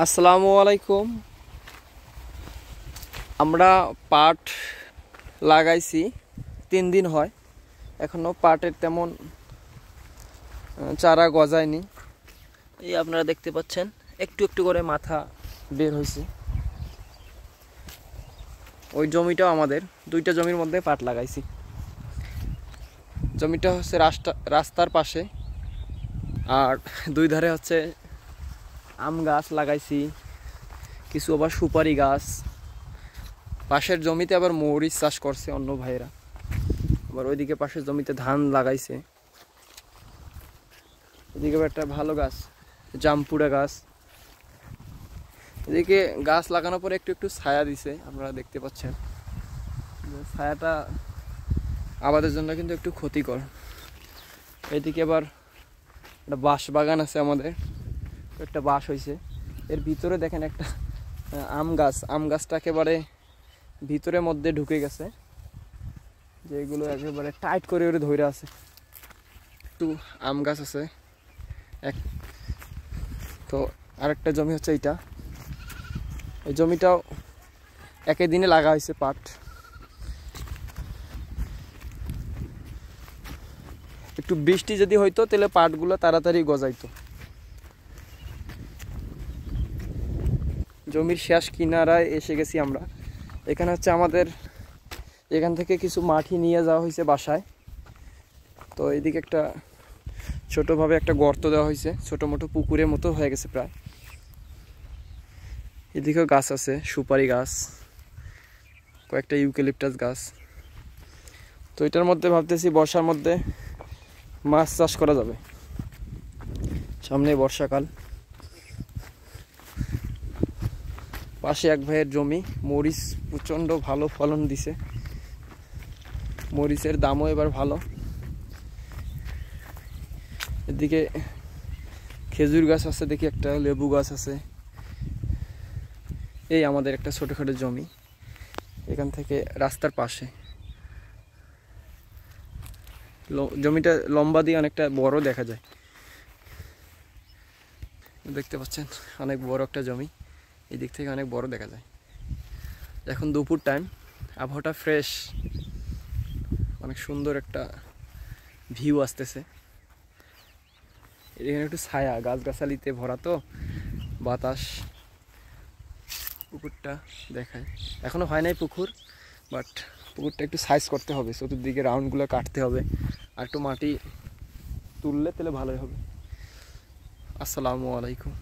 আসসালামু আলাইকুম। আমরা পাট লাগাইছি 3 দিন হয়, এখনো পাটের তেমন চারা গজায়নি। এই আপনারা দেখতে পাচ্ছেন একটু একটু করে মাথা বের হয়েছে। ওই জমিটাও আমাদের, 2টা জমির মধ্যে পাট লাগাইছি। জমিটা হচ্ছে রাস্তার পাশে, আর 2 ধারে হচ্ছে আম গাছ লাগাইছি, কিছু আবার সুপারি গাছ। পাশের জমিতে আবার মরিচ চাষ করছে অন্য ভাইরা, আবার ওইদিকে পাশের জমিতে ধান লাগাইছে। এদিকে একটা ভালো গাছ জামপুরা গাছ। এদিকে গাছ লাগানোর পরে একটু একটু ছায়া দিছে, আপনারা দেখতে পাচ্ছেন। ছায়াটা আমাদের জন্য কিন্তু একটু ক্ষতিকর। এদিকে আবার একটা বাঁশ বাগান আছে আমাদের, একটা বাঁশ হয়েছে। এর ভিতরে দেখেন একটা আম গাছটা একেবারে ভিতরের মধ্যে ঢুকে গেছে, যেগুলো একেবারে টাইট করে ওরে ধরে আছে। একটু আম গাছ আছে তো। আরেকটা জমি হচ্ছে এইটা, এই জমিটাও একই দিনে লাগা হয়েছে পাট। একটু বৃষ্টি যদি হইতো তাহলে পাটগুলো তাড়াতাড়ি গজাইতো। জমির শেষ কিনারায় এসে গেছি আমরা। এখানে হচ্ছে আমাদের, এখান থেকে কিছু মাটি নিয়ে যাওয়া হয়েছে বাসায়। তো এইদিকে একটা ছোটোভাবে একটা গর্ত দেওয়া হয়েছে, ছোটো মোটো পুকুরের মতো হয়ে গেছে প্রায়। এদিকেও গাছ আছে, সুপারি গাছ, কয়েকটা ইউক্যালিপটাস গাছ। তো এটার মধ্যে ভাবতেছি বর্ষার মধ্যে মাছ চাষ করা যাবে, সামনে বর্ষাকাল। পাশে এক ভাইয়ের জমি, মরিচ প্রচণ্ড ভালো ফলন দিছে, মরিচের দামও এবার ভালো। এদিকে খেজুর গাছ আছে, দেখি একটা লেবু গাছ আছে। এই আমাদের একটা ছোটোখাটো জমি, এখান থেকে রাস্তার পাশে। জমিটা লম্বা দিয়ে অনেকটা বড় দেখা যায়, দেখতে পাচ্ছেন অনেক বড় একটা জমি। এই দিক থেকে অনেক বড় দেখা যায়। এখন দুপুর টাইম, আবহাওয়াটা ফ্রেশ, অনেক সুন্দর একটা ভিউ আসতেছে। এখানে একটু ছায়া, গাছগাছালিতে ভরা তো, বাতাস। পুকুরটা দেখায়, এখনো হয় নাই পুকুর, বাট পুকুরটা একটু সাইজ করতে হবে, চতুর্দিকে রাউন্ডগুলো কাটতে হবে, আর একটু মাটি তুললে তাহলে ভালোই হবে। আসসালামু আলাইকুম।